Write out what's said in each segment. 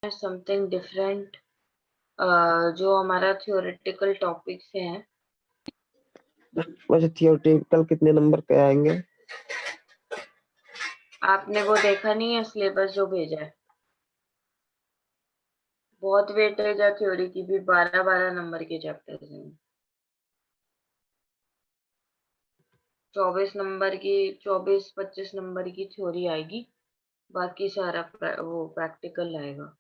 Something different जो हमारा theoretical topic से है। वैसे थियोरेटिकल कितने नंबर के आएंगे? आपने वो देखा नहीं है सिलेबस जो भेजा है? बहुत वेटेज है थ्योरी की भी, 12-12 नंबर के चैप्टर्स हैं। 24-25 नंबर की थ्योरी आएगी, बाकी सारा वो प्रैक्टिकल आएगा।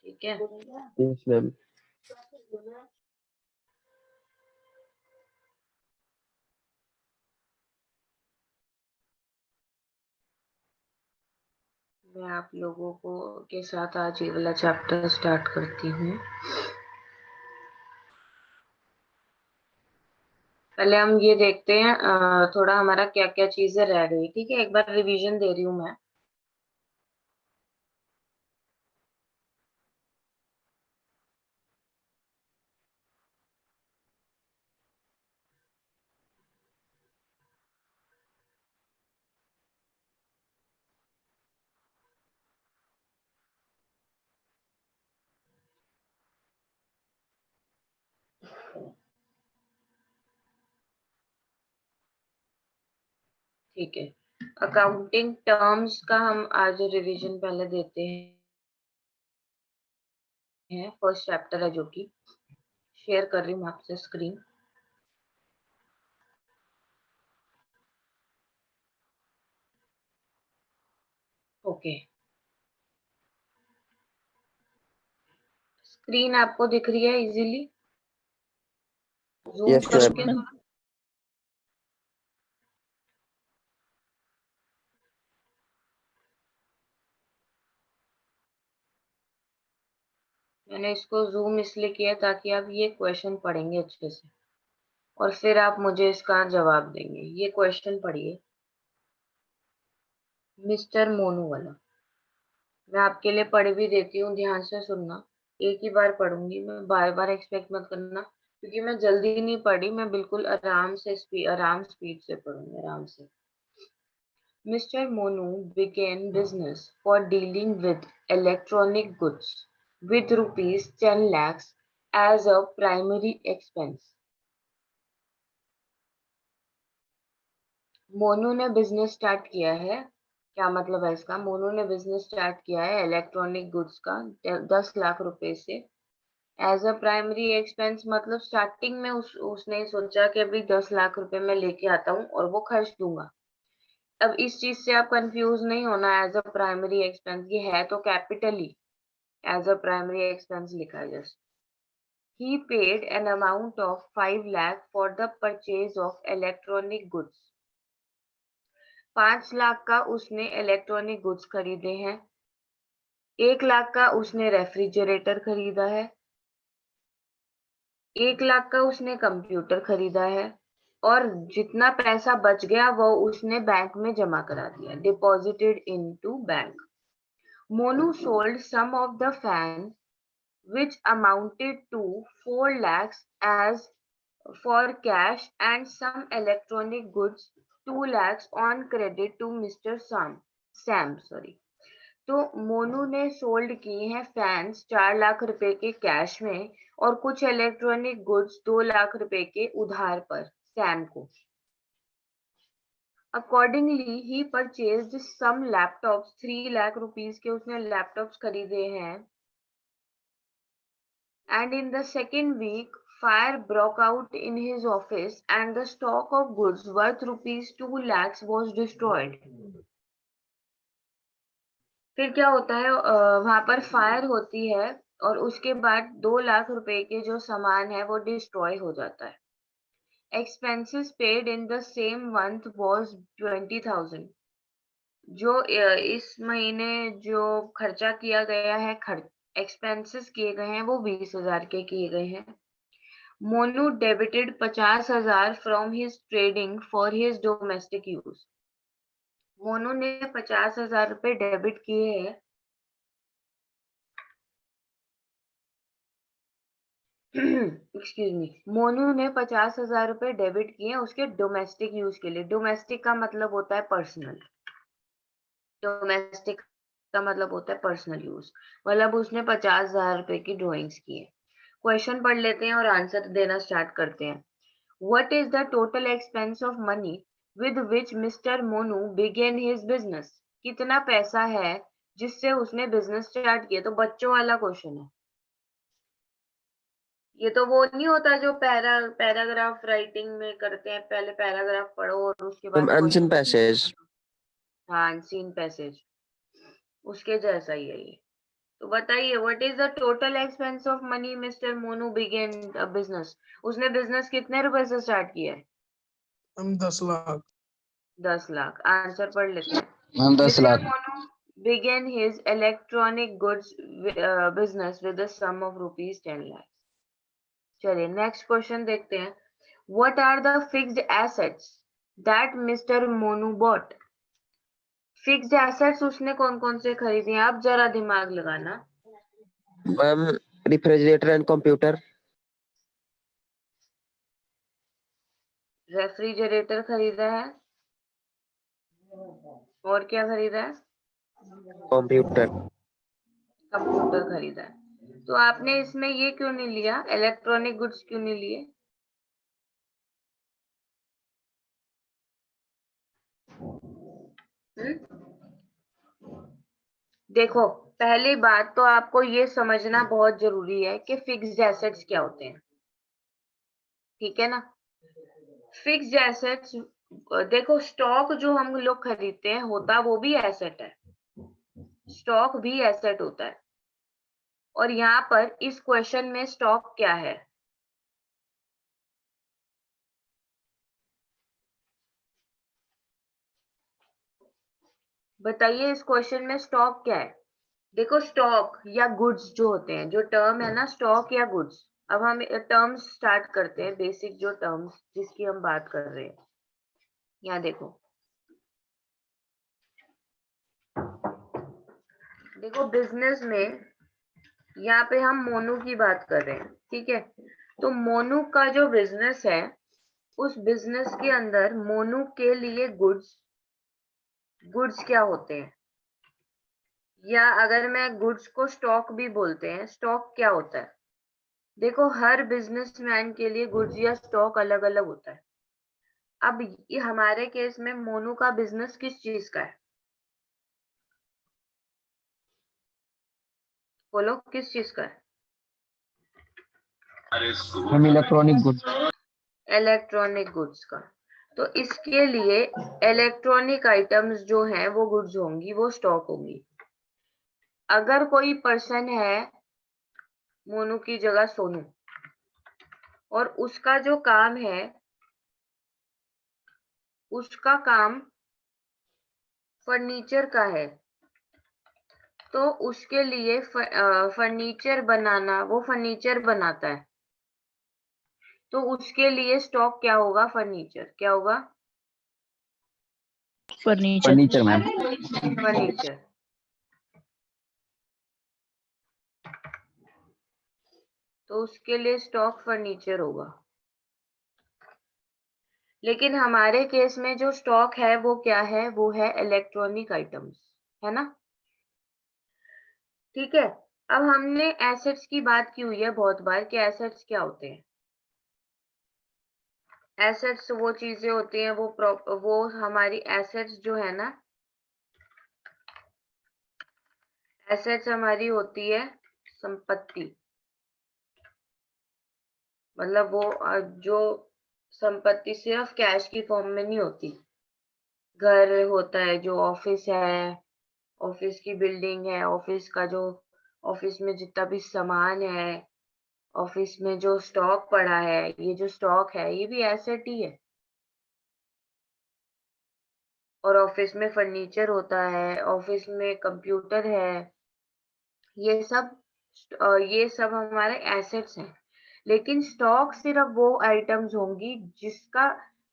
ठीक है। Yes ma'am. मैं आप लोगों को के साथ आज ये वाला चैप्टर स्टार्ट करती हूँ। पहले हम ये देखते हैं थोड़ा हमारा क्या क्या चीजें रह गई। ठीक है, एक बार रिवीजन दे रही हूँ मैं। ठीक है, अकाउंटिंग टर्म्स का हम आज रिवीजन पहले देते हैं। फर्स्ट चैप्टर है जो कि शेयर कर रही हूँ आपसे स्क्रीन। ओके, स्क्रीन आपको दिख रही है इजीली? जूम यस करूँ क्या मैम। थोड़ा? मैंने इसको जूम इसलिए किया ताकि आप ये क्वेश्चन पढ़ेंगे अच्छे से और फिर आप मुझे इसका जवाब देंगे। ये क्वेश्चन पढ़िए, मिस्टर मोनू वाला। मैं आपके लिए पढ़ भी देती हूँ, ध्यान से सुनना। एक ही बार पढ़ूंगी मैं, बार बार एक्सपेक्ट मत करना, क्योंकि मैं जल्दी नहीं पढ़ी, मैं बिल्कुल आराम स्पीड से पढ़ूंगी, आराम से। Mr. Monu began business for dealing with electronic goods with rupees 10 lakhs as a primary expense. Monu ने बिजनेस स्टार्ट किया है। क्या मतलब है इसका? मोनू ने बिजनेस स्टार्ट किया है इलेक्ट्रॉनिक गुड्स का 10 लाख रुपए से। एज अ प्राइमरी एक्सपेंस मतलब स्टार्टिंग में उसने सोचा कि अभी 10 लाख रुपए मैं लेके आता हूँ और वो खर्च दूंगा। अब इस चीज से आप कंफ्यूज नहीं होना। एज अ प्राइमरी एक्सपेंस ये है तो कैपिटल ही, एज अ प्राइमरी एक्सपेंस लिखा है just. He paid an amount of 5 lakh for the purchase of electronic goods. 5 lakh का उसने इलेक्ट्रॉनिक गुड्स खरीदे हैं। 1 लाख का उसने रेफ्रिजरेटर खरीदा है। 1 लाख का उसने कंप्यूटर खरीदा है। और जितना पैसा बच गया वो उसने बैंक में जमा करा दिया, deposited into bank. Monu sold some of the fan which amounted to 4 lakhs as for cash and some electronic goods 2 lakhs on credit to Mr. Sam sorry। तो मोनू ने सोल्ड किए हैं फैंस 4 लाख रुपए के कैश में और कुछ इलेक्ट्रॉनिक गुड्स 2 लाख रुपए के उधार पर सैम को। अकॉर्डिंगली ही परचेज्ड सम लैपटॉप्स, 3 लाख रुपीस के उसने लैपटॉप्स खरीदे हैं। And in the second week, fire broke out in his office and the stock of goods worth rupees 2 lakhs was destroyed. फिर क्या होता है, वहां पर फायर होती है और उसके बाद 2 लाख रुपए के जो सामान है वो डिस्ट्रॉय हो जाता है। Expenses paid in the same month was 20,000। जो इस महीने जो खर्चा किया गया है, एक्सपेंसेस किए गए हैं वो 20,000 के किए गए हैं। Monu debited 50,000 from his trading for his domestic use. Monu ने 50,000 रुपए डेबिट किए हैं एक्सक्यूज मी, मोनू ने 50,000 रुपए डेबिट किए उसके डोमेस्टिक यूज के लिए। डोमेस्टिक का मतलब होता है पर्सनल। डोमेस्टिक का मतलब होता है पर्सनल यूज, मतलब उसने 50,000 रुपए की ड्रॉइंग्स की है। क्वेश्चन पढ़ लेते हैं और आंसर देना स्टार्ट करते हैं। What is the total expense of money with which Mr. Monu began his business? कितना पैसा है जिससे उसने बिजनेस स्टार्ट किया? तो बच्चों वाला क्वेश्चन है ये। तो वो नहीं होता जो पैराग्राफ राइटिंग में करते हैं, पहले पैराग्राफ पढ़ो और उसके बाद मैम अनसीन क्वेश्चन। पैसेज। हाँ, अनसीन पैसेज, उसके जैसा ही है ये। तो बताइए, what is the total expense of money mister Monu begin a business? उसने बिजनेस कितने रुपए से स्टार्ट किया है? हम 10 लाख। 10 लाख। आंसर पढ़ लेते हैं। Ma'am 10 Mr. Lakh. Monu began his electronic goods business with a sum of rupees 10 lakhs. चलिए नेक्स्ट क्वेश्चन देखते हैं। What are the fixed assets that Mr. Monu bought? Fixed assets उसने कौन कौन से खरीदे हैं? आप जरा दिमाग लगाना। Ma'am refrigerator and computer. Refrigerator खरीदा है, और क्या खरीदा है? कंप्यूटर। कंप्यूटर खरीदा है। तो आपने इसमें ये क्यों नहीं लिया, इलेक्ट्रॉनिक गुड्स क्यों नहीं लिए? देखो, पहली बात तो आपको ये समझना बहुत जरूरी है कि फिक्स्ड एसेट्स क्या होते हैं, ठीक है ना। फिक्स्ड एसेट्स, देखो स्टॉक जो हम लोग खरीदते हैं होता वो भी एसेट है, स्टॉक भी एसेट होता है। और यहाँ पर इस क्वेश्चन में स्टॉक क्या है? बताइए, इस क्वेश्चन में स्टॉक क्या है? देखो, स्टॉक या गुड्स जो होते हैं, जो टर्म है ना स्टॉक या गुड्स, अब हम टर्म्स स्टार्ट करते हैं, बेसिक जो टर्म्स जिसकी हम बात कर रहे हैं। यहाँ देखो, देखो बिजनेस में यहाँ पे हम मोनू की बात कर रहे हैं, ठीक है। तो मोनू का जो बिजनेस है, उस बिजनेस के अंदर मोनू के लिए गुड्स क्या होते हैं? या अगर मैं गुड्स को स्टॉक भी बोलते हैं, स्टॉक क्या होता है? देखो, हर बिजनेसमैन के लिए गुड्स या स्टॉक अलग अलग होता है। अब ये हमारे केस में मोनू का बिजनेस किस चीज का है? बोलो, किस चीज का है? हम इलेक्ट्रॉनिक गुड्स। इलेक्ट्रॉनिक गुड्स का। तो इसके लिए इलेक्ट्रॉनिक आइटम्स जो हैं वो गुड्स होंगी, वो स्टॉक होंगी। अगर कोई पर्सन है मोनू की जगह सोनू, और उसका जो काम है, उसका काम फर्नीचर का है, तो उसके लिए फर्नीचर बनाना, वो फर्नीचर बनाता है, तो उसके लिए स्टॉक क्या होगा? फर्नीचर। क्या होगा? Furniture ma'am. फर्नीचर। तो उसके लिए स्टॉक फर्नीचर होगा। लेकिन हमारे केस में जो स्टॉक है वो क्या है? वो है इलेक्ट्रॉनिक आइटम्स, है ना, ठीक है। अब हमने एसेट्स की बात की हुई है बहुत बार कि एसेट्स क्या होते हैं। एसेट्स वो चीजें होती हैं, वो हमारी एसेट्स जो है ना, एसेट्स हमारी होती है संपत्ति, मतलब वो जो संपत्ति सिर्फ कैश की फॉर्म में नहीं होती। घर होता है, जो ऑफिस है, ऑफिस की बिल्डिंग है, ऑफिस का जो ऑफिस में जितना भी सामान है, ऑफिस में जो स्टॉक पड़ा है, ये जो स्टॉक है ये भी एसेट ही है। और ऑफिस में फर्नीचर होता है, ऑफिस में कंप्यूटर है, ये सब ये सब हमारे एसेट्स हैं। लेकिन स्टॉक सिर्फ वो आइटम्स होंगी जिसका,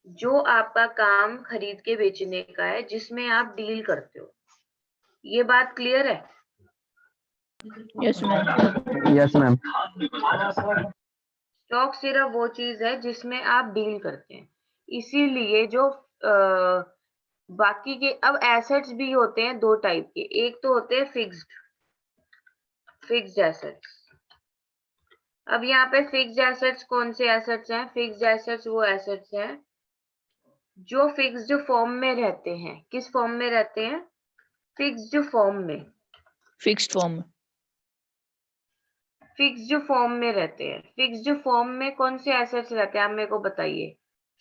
जो आपका काम खरीद के बेचने का है, जिसमें आप डील करते हो। ये बात क्लियर है? Yes ma'am. स्टॉक सिर्फ वो चीज है जिसमें आप डील करते हैं, इसीलिए जो बाकी के अब एसेट्स भी होते हैं दो टाइप के, एक तो होते हैं फिक्स्ड एसेट्स। अब यहाँ पे फिक्स्ड एसेट्स कौन से एसेट्स हैं? फिक्स्ड एसेट्स वो एसेट्स हैं जो फिक्स्ड फॉर्म में रहते हैं। किस फॉर्म में रहते हैं? फिक्स्ड फॉर्म में। Fixed form. फिक्स्ड फॉर्म में रहते हैं। फिक्स्ड फॉर्म में कौन से एसेट्स रहते हैं, आप मेरे को बताइए।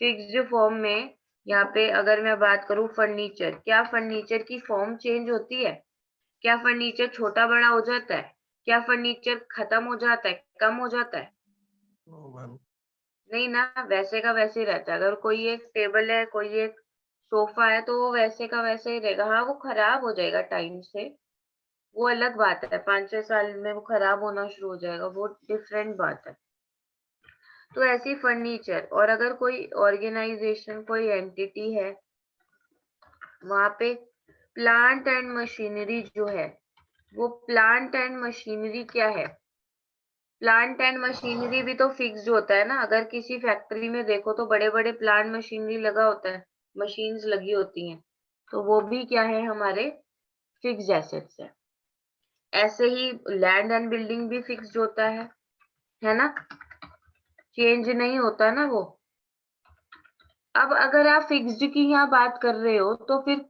फिक्स्ड फॉर्म में यहाँ पे अगर मैं बात करूं फर्नीचर, क्या फर्नीचर की फॉर्म चेंज होती है? क्या फर्नीचर छोटा बड़ा हो जाता है? क्या फर्नीचर खत्म हो जाता है, कम हो जाता है? No ma'am. नहीं ना, वैसे का वैसे ही रहता है। अगर कोई एक टेबल है, कोई एक सोफा है, तो वो वैसे का वैसे ही रहेगा। हाँ, वो खराब हो जाएगा टाइम से, वो अलग बात है। 5-6 साल में वो खराब होना शुरू हो जाएगा, वो डिफरेंट बात है। तो ऐसी फर्नीचर, और अगर कोई ऑर्गेनाइजेशन, कोई एंटिटी है, वहां पे प्लांट एंड मशीनरी जो है, वो प्लांट एंड मशीनरी क्या है? प्लांट एंड मशीनरी भी तो फिक्स्ड होता है ना। अगर किसी फैक्ट्री में देखो तो बड़े बड़े प्लांट मशीनरी लगा होता है, मशीन्स लगी होती हैं, तो वो भी क्या है? हमारे फिक्स्ड एसेट्स है। ऐसे ही लैंड एंड बिल्डिंग भी फिक्स्ड होता है ना, चेंज नहीं होता ना वो। अब अगर आप फिक्स्ड की यहाँ बात कर रहे हो, तो फिर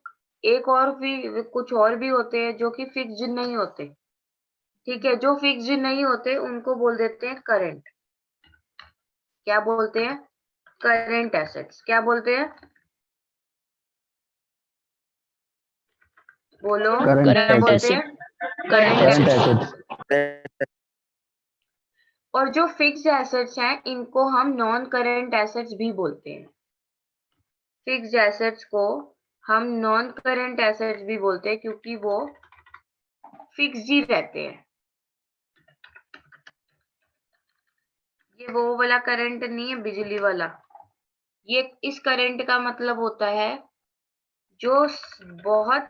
एक और भी कुछ और भी होते हैं जो कि फिक्स्ड नहीं होते। ठीक है, जो फिक्स्ड नहीं होते उनको बोल देते हैं करंट। क्या बोलते हैं? Current assets. क्या बोलते हैं? बोलो, Current क्या करंट बोलते एसेट। हैं? Current current current assets. assets, और जो फिक्स्ड एसेट्स हैं, इनको हम नॉन करंट एसेट्स भी बोलते हैं। फिक्स्ड एसेट्स को हम नॉन करंट एसेट्स भी बोलते हैं, क्योंकि वो फिक्स्ड ही रहते हैं। ये वो वाला करंट नहीं है, बिजली वाला। ये इस करंट का मतलब होता है जो बहुत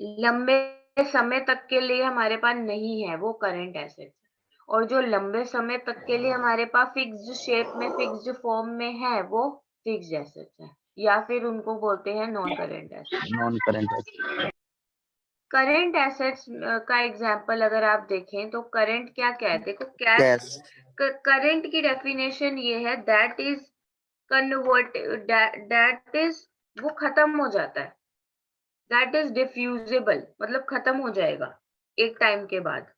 लंबे समय तक के लिए हमारे पास नहीं है, वो करंट एसेट। और जो लंबे समय तक के लिए हमारे पास फिक्स्ड शेप में, फिक्स्ड फॉर्म में है, वो फिक्स्ड एसेट्स है, या फिर उनको बोलते हैं non current assets. non-current assets. Current assets का एग्जांपल अगर आप देखें तो करंट क्या क्या है? देखो, क्या Cash. करंट की डेफिनेशन ये है, that is convert, that is वो खत्म हो जाता है, दैट इज डिफ्यूजेबल, मतलब खत्म हो जाएगा एक टाइम के बाद,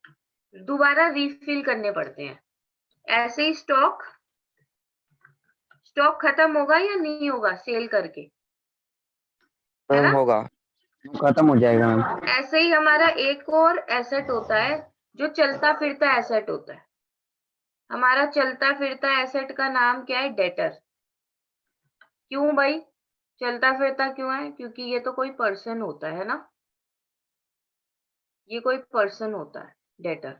दोबारा रीफिल करने पड़ते हैं। ऐसे ही स्टॉक खत्म होगा या नहीं होगा सेल करके, है ना? होगा। खत्म हो जाएगा मैम। ऐसे ही हमारा एक और एसेट होता है जो चलता फिरता एसेट होता है। हमारा चलता फिरता एसेट का नाम क्या है? डेटर। क्यों भाई चलता फिरता क्यों है? क्योंकि ये तो कोई पर्सन होता है ना, ये कोई पर्सन होता है डेटर।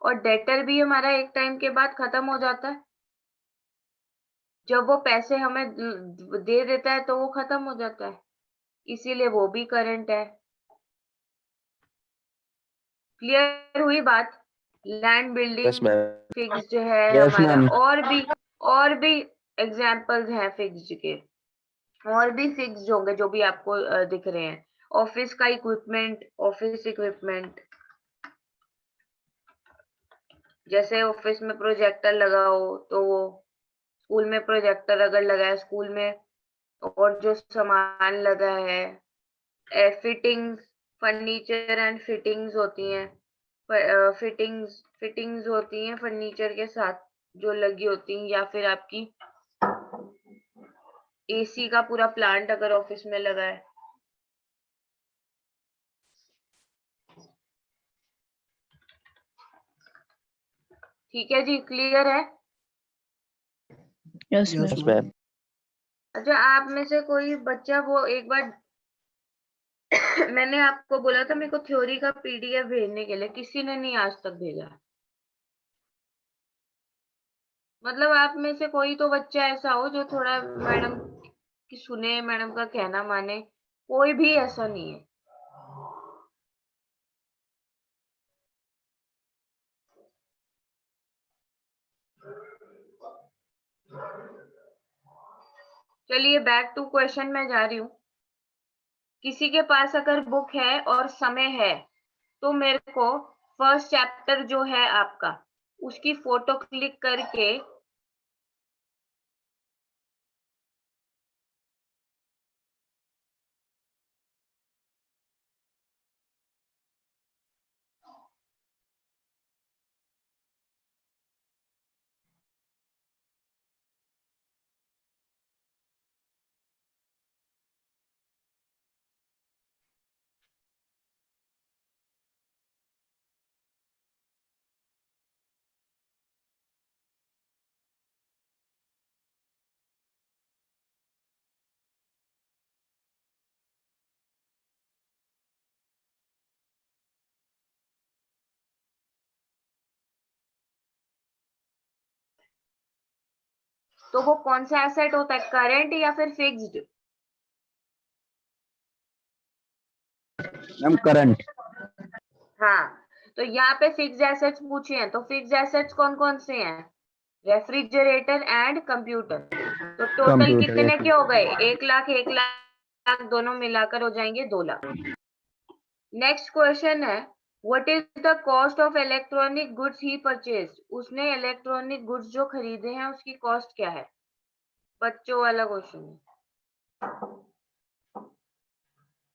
और डेटर भी हमारा एक टाइम के बाद खत्म हो जाता है। जब वो पैसे हमें दे देता है तो वो खत्म हो जाता है, इसीलिए वो भी करंट है। क्लियर हुई बात? Land Yes, building ma'am. Fixed है Yes, हमारा। ma'am. और भी एग्जांपल्स हैं फिक्स्ड के, और भी फिक्स्ड होंगे जो भी आपको दिख रहे हैं। ऑफिस का इक्विपमेंट, ऑफिस इक्विपमेंट, जैसे ऑफिस में प्रोजेक्टर लगा हो तो वो, स्कूल में प्रोजेक्टर अगर लगा है स्कूल में, और जो सामान लगा है, फिटिंग्स, फर्नीचर एंड फिटिंग्स होती हैं, फिटिंग्स होती हैं फर्नीचर के साथ जो लगी होती हैं, या फिर आपकी एसी का पूरा प्लांट अगर ऑफिस में लगा है। ठीक है जी, क्लियर है? Yes yes Yes, ma'am. Ma'am. ma'am. अच्छा, आप में से कोई बच्चा वो एक बार मैंने आपको बोला था मेरे को थ्योरी का पीडीएफ भेजने के लिए, किसी ने नहीं आज तक भेजा। मतलब आप में से कोई तो बच्चा ऐसा हो जो थोड़ा मैडम की सुने, मैडम का कहना माने। कोई भी ऐसा नहीं है। चलिए बैक टू क्वेश्चन में जा रही हूँ। किसी के पास अगर बुक है और समय है तो मेरे को फर्स्ट चैप्टर जो है आपका उसकी फोटो क्लिक करके तो वो कौन सा एसेट होता है, करंट या फिर फिक्स्ड? Ma'am current. हाँ, तो यहाँ पे फिक्स्ड एसेट्स पूछे हैं, तो फिक्स्ड एसेट्स कौन कौन से हैं? Refrigerator and computer. तो टोटल कंप्यूटर कितने यस के हो गए? 1 लाख दोनों मिलाकर हो जाएंगे 2 लाख। नेक्स्ट क्वेश्चन है, what is the cost of electronic goods he purchased? उसने इलेक्ट्रॉनिक गुड्स जो खरीदे हैं उसकी कॉस्ट क्या है? बच्चों वाला क्वेश्चन है,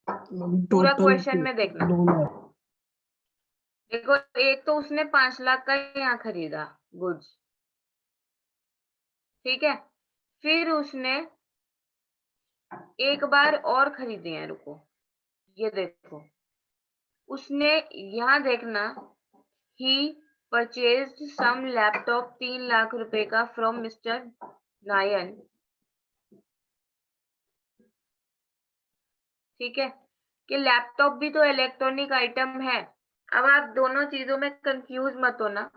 पूरा टोटल क्वेश्चन में देखना। 2 लाख। देखो, एक तो उसने 5 लाख का यहाँ खरीदा गुड्स, ठीक है। फिर उसने एक बार और खरीदे हैं, रुको ये देखो, उसने यहाँ देखना, ही परचेज्ड सम लैपटॉप 3 लाख रुपए का फ्रॉम मिस्टर नायन, ठीक है, कि लैपटॉप भी तो इलेक्ट्रॉनिक आइटम है। अब आप दोनों चीजों में कंफ्यूज मत होना।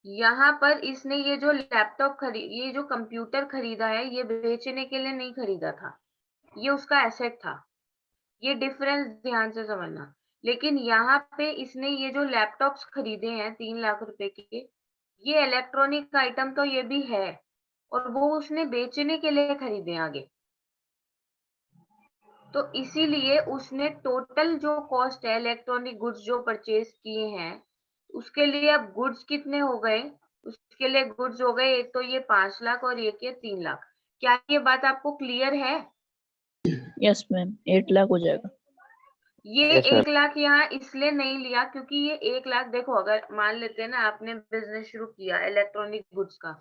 यहाँ पर इसने ये जो ये जो कंप्यूटर खरीदा है, ये बेचने के लिए नहीं खरीदा था, ये उसका एसेट था। ये डिफरेंस ध्यान से समझना। लेकिन यहाँ पे इसने ये जो लैपटॉप्स खरीदे हैं 3 लाख रुपए के, ये इलेक्ट्रॉनिक आइटम तो ये भी है, और वो उसने बेचने के लिए खरीदे आगे। तो इसीलिए उसने टोटल जो कॉस्ट है इलेक्ट्रॉनिक गुड्स जो परचेज किए हैं, उसके लिए अब गुड्स कितने हो गए? उसके लिए गुड्स हो गए, एक तो ये 5 लाख और एक ये 3 लाख। क्या ये बात आपको क्लियर है? यस मैम, 8 लाख हो जाएगा। ये Yes, ma'am. 1 लाख यहाँ इसलिए नहीं लिया क्योंकि ये 1 लाख, देखो अगर मान लेते हैं ना आपने बिजनेस शुरू किया इलेक्ट्रॉनिक गुड्स का,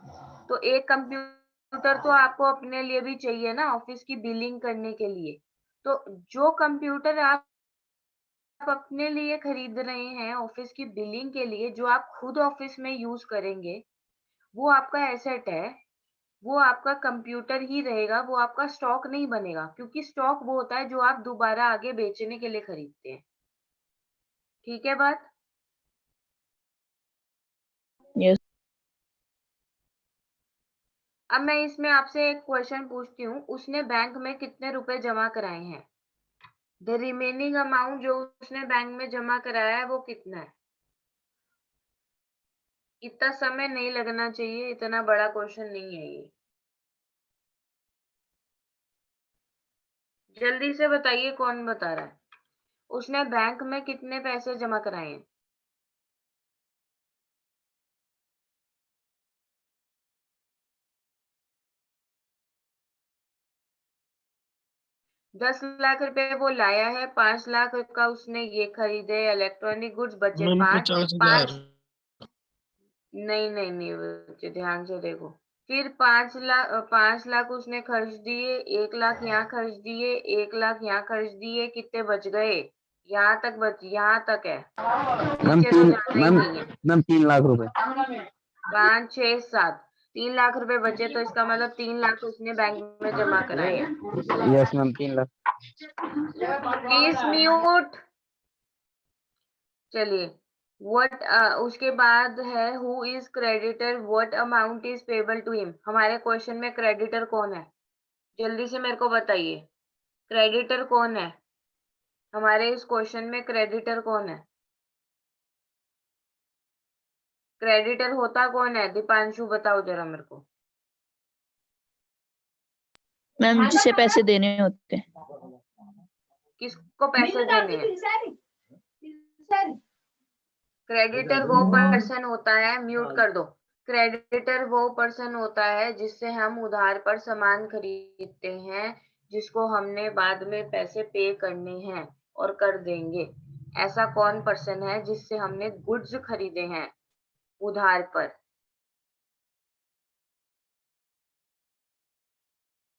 तो एक कंप्यूटर तो आपको अपने लिए भी चाहिए ना, ऑफिस की बिलिंग करने के लिए। तो जो कंप्यूटर आप अपने लिए खरीद रहे हैं ऑफिस की बिलिंग के लिए, जो आप खुद ऑफिस में यूज करेंगे, वो आपका एसेट है, वो आपका कंप्यूटर ही रहेगा, वो आपका स्टॉक नहीं बनेगा, क्योंकि स्टॉक वो होता है जो आप दोबारा आगे बेचने के लिए खरीदते हैं। ठीक है बात? यस। अब मैं इसमें आपसे एक क्वेश्चन पूछती हूँ, उसने बैंक में कितने रुपए जमा कराए हैं? द रिमेनिंग अमाउंट जो उसने बैंक में जमा कराया है वो कितना है? इतना समय नहीं लगना चाहिए, इतना बड़ा क्वेश्चन नहीं है ये। जल्दी से बताइए कौन बता रहा है। उसने बैंक में कितने पैसे जमा कराए हैं? 10 लाख रुपए वो लाया है, 5 लाख का उसने ये खरीदे इलेक्ट्रॉनिक गुड्स, बचे मैम 5। 50,000। 5 नहीं नहीं नहीं बच्चे, ध्यान से देखो। फिर 5 लाख उसने खर्च दिए, 1 लाख यहाँ खर्च दिए, 1 लाख यहाँ खर्च दिए, कितने बच गए? यहाँ तक है, मैम नीचे तो जाना ही नहीं है। मैम 3 लाख रुपए। 5 6 7 3 लाख रुपए बचे, तो इसका मतलब 3 लाख उसने बैंक में जमा कराए हैं। Yes ma'am 3 lakh. Please mute. चलिए, व्हाट उसके बाद है, who is creditor, what amount is payable to him. हमारे क्वेश्चन में क्रेडिटर कौन है? जल्दी से मेरे को बताइए, क्रेडिटर कौन है हमारे इस क्वेश्चन में? क्रेडिटर कौन है? क्रेडिटर होता कौन है? दीपांशु बताओ जरा मेरे को। मैम जिसे पैसे देने होते हैं। किसको पैसे देने हैं? क्रेडिटर वो पर्सन होता है, म्यूट कर दो। क्रेडिटर वो पर्सन होता है जिससे हम उधार पर सामान खरीदते हैं, जिसको हमने बाद में पैसे पे करने हैं और कर देंगे। ऐसा कौन पर्सन है जिससे हमने गुड्स खरीदे हैं उधार पर?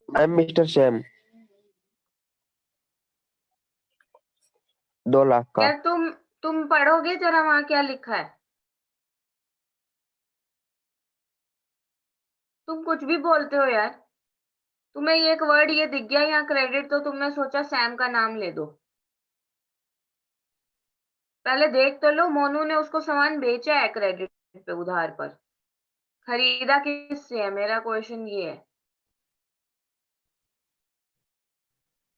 I am mister Sam. 2 lakh का। यार तुम पढ़ोगे जरा वहां क्या लिखा है? तुम कुछ भी बोलते हो यार। तुम्हें ये एक वर्ड ये दिख गया यहाँ क्रेडिट, तो तुमने सोचा सैम का नाम ले दो। पहले देख तो लो, मोनू ने उसको सामान बेचा है क्रेडिट पे उधार पर, खरीदा किससे है? मेरा क्वेश्चन ये है।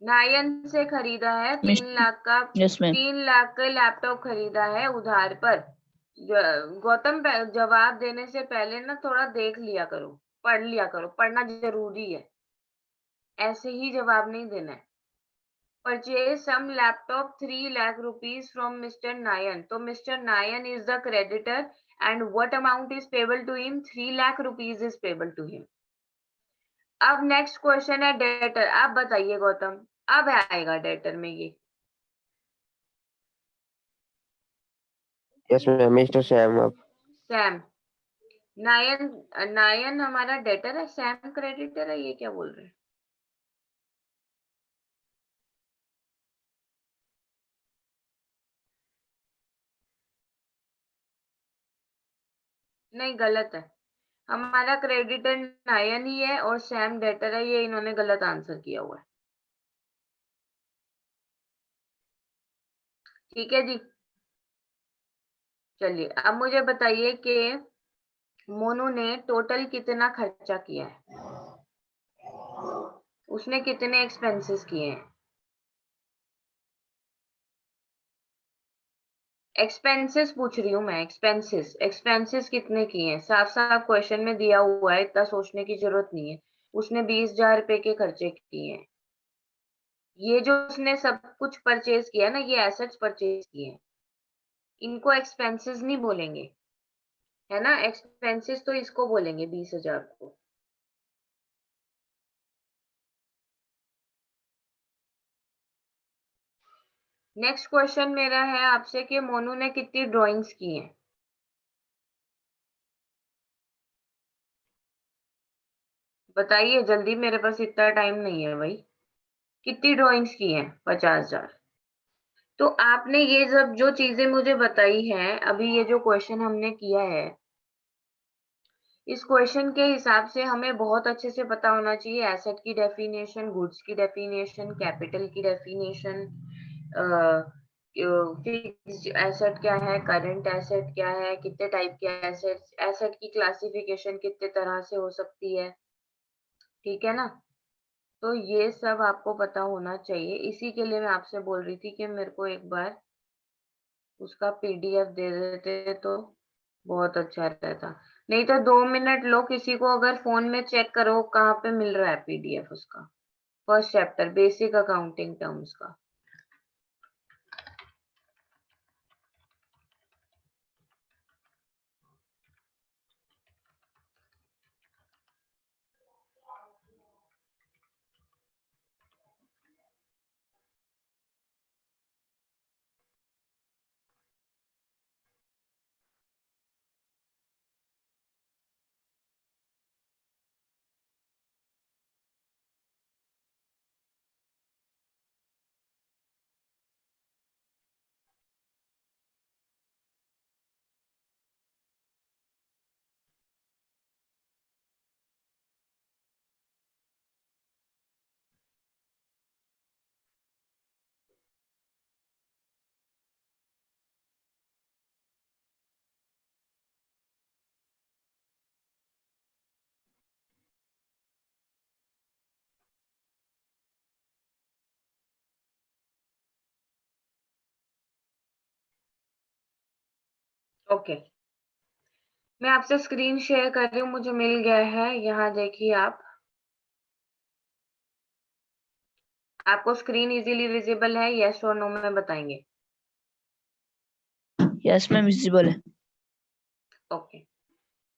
नायन से खरीदा है 3 लाख का। Yes ma'am. 3 लाख का लैपटॉप खरीदा है उधार पर। गौतम जवाब देने से पहले ना थोड़ा देख लिया करो, पढ़ लिया करो, पढ़ना जरूरी है, ऐसे ही जवाब नहीं देना है। Purchase some laptop 3 lakh rupees from mister Nayan, तो mister Nayan is the creditor and what amount is payable to him? 3 lakh rupees is payable to him. अब नेक्स्ट क्वेश्चन है डेटर। आप बताइए गौतम, अब आएगा डेटर में ये। Yes ma'am, mister Sam. अब सैम। नायन, नायन हमारा डेटर है, सैम क्रेडिटर है, ये क्या बोल रहे हैं? नहीं, गलत है। हमारा क्रेडिटर नायन ही है और सैम डेटर है, ये इन्होंने गलत आंसर किया हुआ है। ठीक है जी। चलिए अब मुझे बताइए कि मोनू ने टोटल कितना खर्चा किया है, उसने कितने एक्सपेंसेस किए हैं? एक्सपेंसेस पूछ रही हूँ मैं, एक्सपेंसेस। एक्सपेंसेस कितने किए हैं? साफ साफ क्वेश्चन में दिया हुआ है, इतना सोचने की जरूरत नहीं है। उसने 20,000 रुपए के खर्चे किए हैं। ये जो उसने सब कुछ परचेज किया ना, ये एसेट्स परचेज किए हैं, इनको एक्सपेंसेस नहीं बोलेंगे, है ना? एक्सपेंसेस तो इसको बोलेंगे 20,000 को। नेक्स्ट क्वेश्चन मेरा है आपसे कि मोनू ने कितनी ड्राइंग्स की हैं? बताइए जल्दी, मेरे पास इतना टाइम नहीं है भाई। कितनी ड्राइंग्स की हैं? 50,000। तो आपने ये सब जो चीजें मुझे बताई हैं अभी, ये जो क्वेश्चन हमने किया है, इस क्वेश्चन के हिसाब से हमें बहुत अच्छे से पता होना चाहिए एसेट की डेफिनेशन, गुड्स की डेफिनेशन, कैपिटल की डेफिनेशन, फिक्स्ड एसेट क्या है, करंट एसेट क्या है, कितने टाइप के एसेट्स, एसेट की क्लासिफिकेशन कितने तरह से हो सकती है, ठीक है ना? तो ये सब आपको पता होना चाहिए। इसी के लिए मैं आपसे बोल रही थी कि मेरे को एक बार उसका पीडीएफ दे देते तो बहुत अच्छा रहता। नहीं तो 2 मिनट लो, किसी को अगर फोन में चेक करो कहाँ पे मिल रहा है पीडीएफ उसका। First chapter basic accounting terms का। ओके, मैं आपसे स्क्रीन शेयर कर रही हूँ, मुझे मिल गया है। यहाँ देखिए आप, आपको स्क्रीन इजीली विजिबल है? यस और नो में बताएंगे। यस मैम विजिबल है। ओके,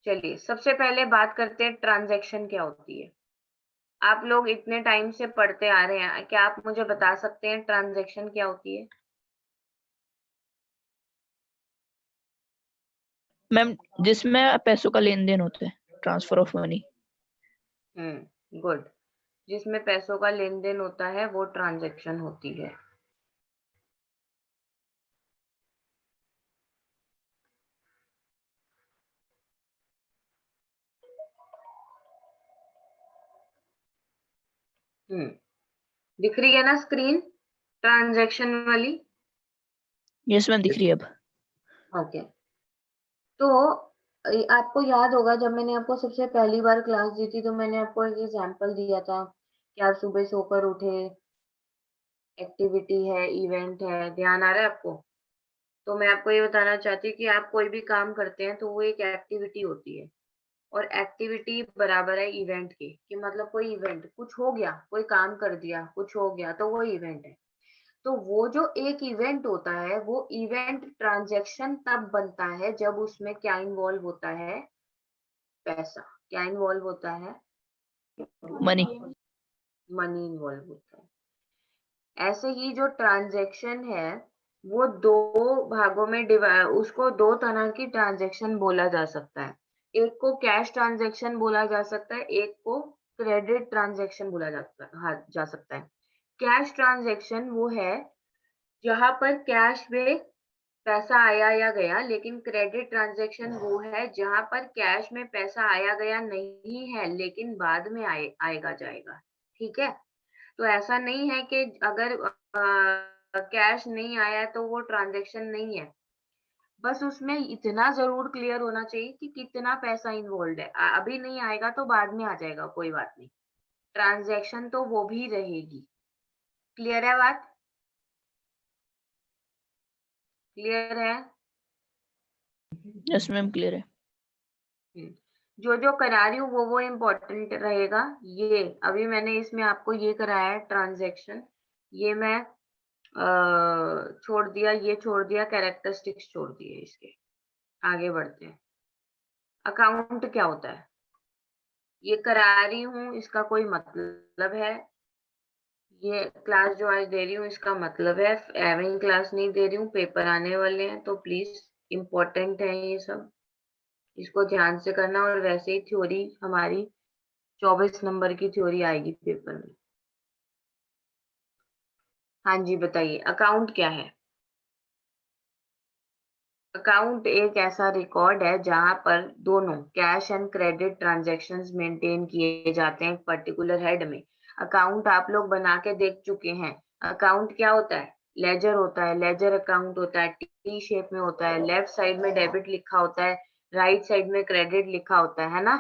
चलिए सबसे पहले बात करते हैं ट्रांजैक्शन क्या होती है। आप लोग इतने टाइम से पढ़ते आ रहे हैं, क्या आप मुझे बता सकते हैं ट्रांजैक्शन क्या होती है? मैम जिसमें पैसों का लेन देन होता है, ट्रांसफर ऑफ मनी। गुड। जिसमें पैसों का लेन देन होता है वो ट्रांजैक्शन होती है। दिख रही है ना स्क्रीन ट्रांजैक्शन वाली? यस मैम दिख रही है अब। ओके, तो आपको याद होगा जब मैंने आपको सबसे पहली बार क्लास दी थी तो मैंने आपको एक एग्जांपल दिया था कि आप सुबह सोकर उठे, एक्टिविटी है, इवेंट है, ध्यान आ रहा है आपको? तो मैं आपको ये बताना चाहती हूँ कि आप कोई भी काम करते हैं तो वो एक एक्टिविटी होती है, और एक्टिविटी बराबर है इवेंट के, कि मतलब कोई इवेंट कुछ हो गया, कोई काम कर दिया, कुछ हो गया तो वो इवेंट है। तो वो जो एक इवेंट होता है वो इवेंट ट्रांजैक्शन तब बनता है जब उसमें क्या इन्वॉल्व होता है? पैसा। क्या इन्वॉल्व होता है? मनी। मनी इन्वॉल्व होता है। ऐसे ही जो ट्रांजैक्शन है वो दो भागों में उसको दो तरह की ट्रांजैक्शन बोला जा सकता है। एक को कैश ट्रांजैक्शन बोला जा सकता है, एक को क्रेडिट ट्रांजैक्शन बोला जा सकता है। कैश ट्रांजैक्शन वो है जहां पर कैश में पैसा आया या गया, लेकिन क्रेडिट ट्रांजैक्शन वो है जहां पर कैश में पैसा आया गया नहीं है लेकिन बाद में आएगा जाएगा। ठीक है, तो ऐसा नहीं है कि अगर कैश नहीं आया तो वो ट्रांजैक्शन नहीं है। बस उसमें इतना जरूर क्लियर होना चाहिए कि कितना पैसा इन्वॉल्व है। अभी नहीं आएगा तो बाद में आ जाएगा, कोई बात नहीं, ट्रांजैक्शन तो वो भी रहेगी। क्लियर है बात? क्लियर है? यस मैम क्लियर है। जो जो करा रही हूँ वो इम्पोर्टेंट रहेगा। ये अभी मैंने इसमें आपको ये कराया है ट्रांजैक्शन, ये मैं छोड़ दिया, ये छोड़ दिया, कैरेक्टरिस्टिक्स छोड़ दिए इसके। आगे बढ़ते हैं। अकाउंट क्या होता है? ये करा रही हूँ इसका कोई मतलब है? ये क्लास जो आज दे रही हूँ इसका मतलब है? एवं क्लास नहीं दे रही हूँ, पेपर आने वाले हैं तो प्लीज इम्पोर्टेंट है ये सब, इसको ध्यान से करना। और वैसे ही थ्योरी हमारी 24 नंबर की थ्योरी आएगी पेपर में। हाँ जी बताइए, अकाउंट क्या है? अकाउंट एक ऐसा रिकॉर्ड है जहां पर दोनों cash and credit transactions maintain किए जाते हैं एक पर्टिकुलर हेड में। अकाउंट आप लोग बना के देख चुके हैं। अकाउंट क्या होता है? लेजर होता है, लेजर अकाउंट होता है, टी शेप में होता है, लेफ्ट साइड में डेबिट लिखा होता है, राइट साइड में क्रेडिट लिखा होता है ना?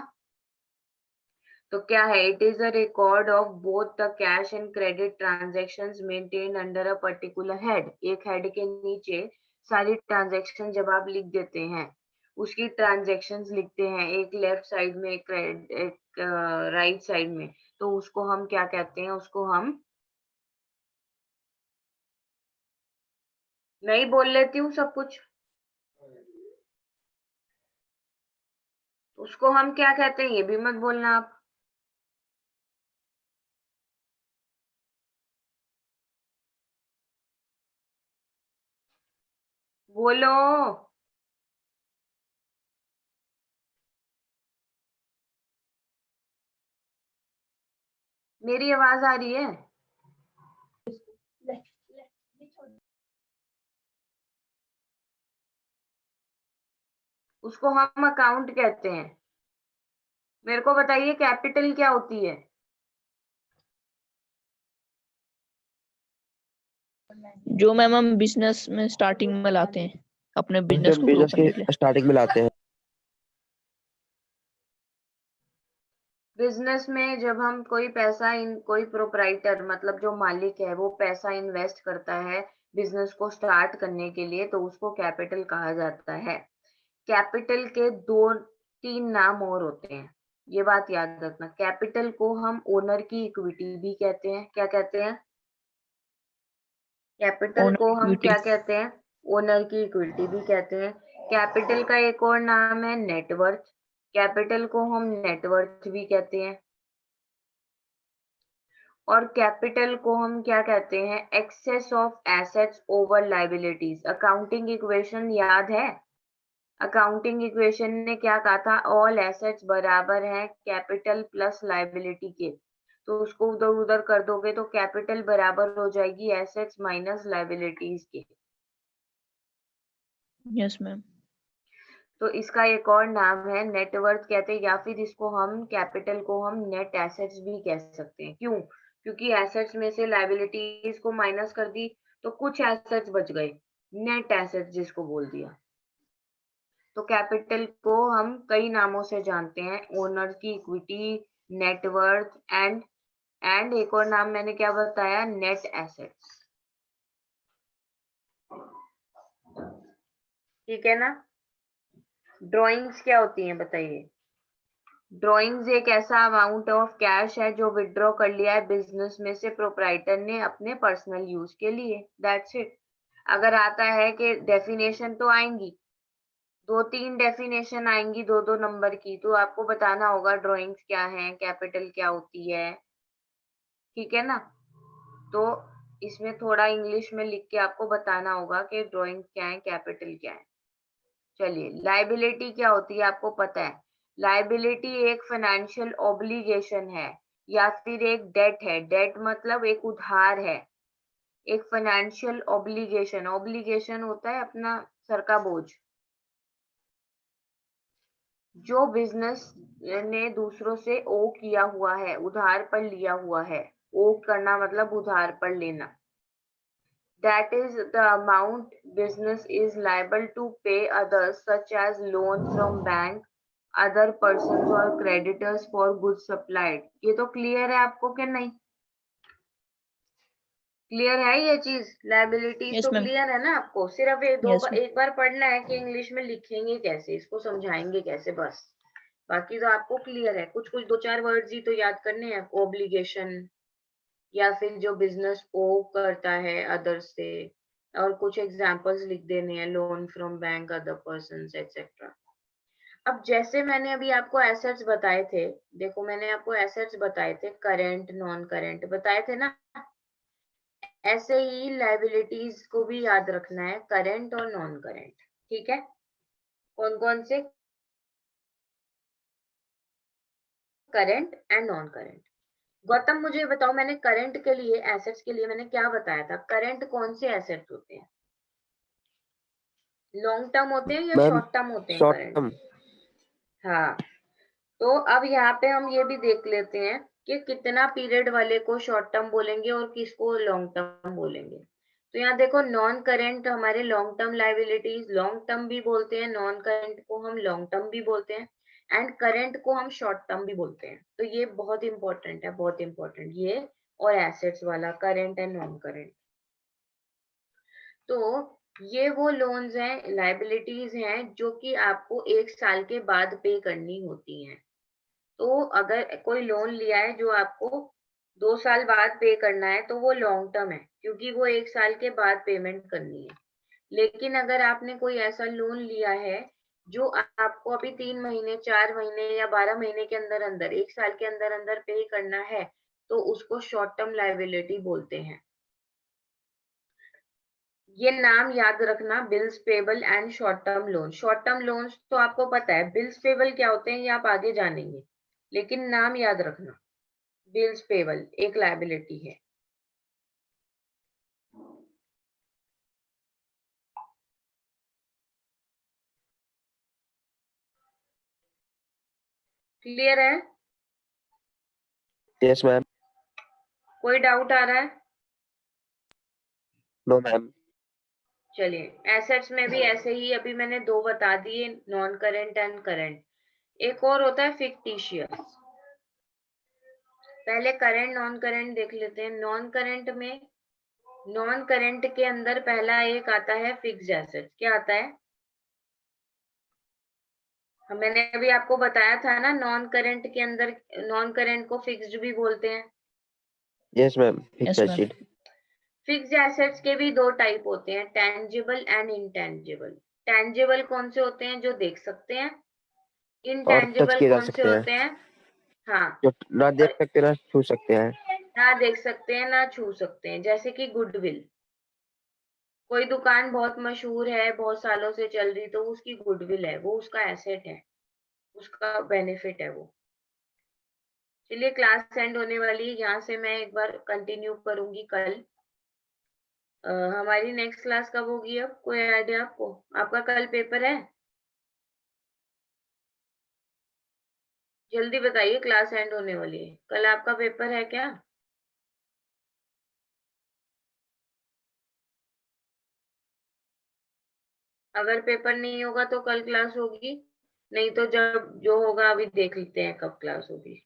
तो क्या है? It is a record of both the cash and credit transactions maintained under a particular head. एक हेड के नीचे सारी ट्रांजैक्शन जब आप लिख देते हैं, उसकी ट्रांजैक्शंस लिखते हैं, एक लेफ्ट साइड में, एक राइट साइड में, तो उसको हम क्या कहते हैं? मैं ही बोल लेती हूँ सब कुछ। उसको हम क्या कहते हैं ये भी मत बोलना आप। बोलो। मेरी आवाज आ रही है? उसको हम अकाउंट कहते हैं। मेरे को बताइए कैपिटल क्या होती है? जो मैम हम बिजनेस में स्टार्टिंग में लाते हैं अपने बिजनेस को ग्रो बिजनेस करने के लिए। के स्टार्टिंग में लाते हैं। बिजनेस में जब हम कोई प्रोप्राइटर मतलब जो मालिक है वो पैसा इन्वेस्ट करता है बिजनेस को स्टार्ट करने के लिए, तो उसको कैपिटल कहा जाता है। कैपिटल के दो तीन नाम और होते हैं, ये बात याद रखना। कैपिटल को हम ओनर की इक्विटी भी कहते हैं। क्या कहते हैं? कैपिटल Owner को हम equity. क्या कहते हैं? ओनर की इक्विटी भी कहते हैं। कैपिटल का एक और नाम है नेटवर्थ। कैपिटल को हम नेटवर्थ भी कहते हैं। और कैपिटल को हम क्या कहते हैं? Excess of assets over liabilities. Accounting equation याद है? अकाउंटिंग इक्वेशन ने क्या कहा था? ऑल एसेट्स बराबर है कैपिटल प्लस लायबिलिटी के। तो उसको उधर उधर कर दोगे तो कैपिटल बराबर हो जाएगी एसेट्स माइनस लायबिलिटीज के। Yes, ma'am. तो इसका एक और नाम है नेटवर्थ कहते हैं, या फिर इसको हम कैपिटल को हम नेट एसेट्स भी कह सकते हैं। क्यों? क्योंकि एसेट्स में से लायबिलिटीज को माइनस कर दी तो कुछ एसेट्स बच गए, नेट एसेट्स जिसको बोल दिया। तो कैपिटल को हम कई नामों से जानते हैं, ओनर की इक्विटी, नेटवर्थ एंड एक और नाम मैंने क्या बताया? Net assets. ठीक है ना? ड्राइंग्स क्या होती हैं बताइए? ड्राइंग्स एक ऐसा अमाउंट ऑफ कैश है जो विड्रॉ कर लिया है बिजनेस में से प्रोप्राइटर ने अपने पर्सनल यूज के लिए। That's it. अगर आता है कि डेफिनेशन तो आएंगी, 2-3 डेफिनेशन आएंगी 2-2 नंबर की, तो आपको बताना होगा ड्राइंग्स क्या है, कैपिटल क्या होती है। ठीक है ना? तो इसमें थोड़ा इंग्लिश में लिख के आपको बताना होगा कि ड्राइंग क्या है, कैपिटल क्या है। चलिए, लायबिलिटी क्या होती है आपको पता है? लायबिलिटी एक फाइनेंशियल ऑब्लिगेशन है या फिर एक डेट है। डेट मतलब एक उधार है। एक फाइनेंशियल ऑब्लिगेशन, ऑब्लिगेशन होता है अपना सर का बोझ, जो बिजनेस ने दूसरों से ओ किया हुआ है, उधार पर लिया हुआ है। ओ करना मतलब उधार पर लेना। That is the amount business is liable to pay others, such as loan from bank, other persons or creditors for goods supplied. ये तो क्लियर है आपको कि नहीं? क्लियर है ये चीज? लायबिलिटीज Yes, तो ma'am. क्लियर है ना आपको? सिर्फ Yes, ma'am. एक बार पढ़ना है कि इंग्लिश में लिखेंगे कैसे, इसको समझाएंगे कैसे, बस। बाकी तो आपको क्लियर है। कुछ कुछ 2-4 वर्ड्स ही तो याद करने हैं। ऑब्लिगेशन, या फिर जो बिजनेस ओ करता है अदर से, और कुछ एग्जांपल्स लिख देने हैं, loan from bank, other persons etcetera. अब जैसे मैंने अभी आपको एसेट्स बताए थे, देखो मैंने आपको एसेट्स बताए थे, करंट नॉन करंट बताए थे ना, ऐसे ही लायबिलिटीज को भी याद रखना है, करंट और नॉन करंट। ठीक है? कौन कौन से? Current and non current. Gautam मुझे बताओ, मैंने करंट के लिए, एसेट्स के लिए मैंने क्या बताया था? करंट कौन से एसेट्स होते हैं? लॉन्ग टर्म होते हैं या मैम शॉर्ट टर्म होते हैं शॉर्ट करंट? टर्म। हाँ, तो अब यहाँ पे हम ये भी देख लेते हैं कि कितना पीरियड वाले को शॉर्ट टर्म बोलेंगे और किसको लॉन्ग टर्म बोलेंगे। तो यहाँ देखो, नॉन करेंट हमारे long term liabilities, long term भी बोलते हैं, नॉन करेंट को हम लॉन्ग टर्म भी बोलते हैं, एंड करेंट को हम शॉर्ट टर्म भी बोलते हैं। तो ये बहुत इंपॉर्टेंट है, बहुत इंपॉर्टेंट ये, और एसेट्स वाला करेंट एंड नॉन करेंट। तो ये वो लोन्स हैं, लायबिलिटीज हैं जो कि आपको 1 साल के बाद पे करनी होती हैं। तो अगर कोई लोन लिया है जो आपको 2 साल बाद पे करना है तो वो लॉन्ग टर्म है, क्योंकि वो 1 साल के बाद पेमेंट करनी है। लेकिन अगर आपने कोई ऐसा लोन लिया है जो आपको अभी 3 महीने, 4 महीने या 12 महीने के अंदर अंदर, 1 साल के अंदर अंदर पे करना है, तो उसको शॉर्ट टर्म लायबिलिटी बोलते हैं। ये नाम याद रखना, bills payable and short term loan. Short term loans तो आपको पता है, बिल्स पेबल क्या होते हैं ये आप आगे जानेंगे, लेकिन नाम याद रखना, बिल्स पेबल एक लायबिलिटी है। क्लियर है? Yes ma'am. कोई डाउट आ रहा है? No ma'am. चलिए, एसेट्स में भी ऐसे ही, अभी मैंने 2 बता दिए, नॉन करेंट एंड करेंट। एक और होता है फिक्टिशियस। पहले करेंट नॉन करेंट देख लेते हैं। नॉन करेंट में, नॉन करेंट के अंदर पहला एक आता है फिक्स्ड एसेट। क्या आता है? मैंने अभी आपको बताया था ना, नॉन करेंट के अंदर, नॉन करेंट को फिक्स्ड भी बोलते हैं। Yes ma'am. Yes, ma'am. Fixed assets के भी दो टाइप होते हैं, टेंजिबल एंड इनटेंजिबल। टेंजिबल कौन से होते हैं? जो देख सकते हैं। और टच इनटेंजिबल किए जा कौन से सकते हैं, होते हैं? हाँ, जो ना देख और सकते ना छू सकते हैं। ना देख सकते हैं ना छू सकते हैं, जैसे कि गुडविल। कोई दुकान बहुत मशहूर है, बहुत सालों से चल रही, तो उसकी गुडविल है, वो उसका एसेट है, उसका बेनिफिट है वो। चलिए, क्लास एंड होने वाली है, यहाँ से मैं एक बार कंटिन्यू करूंगी कल। हमारी नेक्स्ट क्लास कब होगी? अब कोई आइडिया आपको? आपका कल पेपर है? जल्दी बताइए, क्लास एंड होने वाली है, कल आपका पेपर है क्या? अगर पेपर नहीं होगा तो कल क्लास होगी, नहीं तो जब जो होगा अभी देख लेते हैं कब क्लास होगी।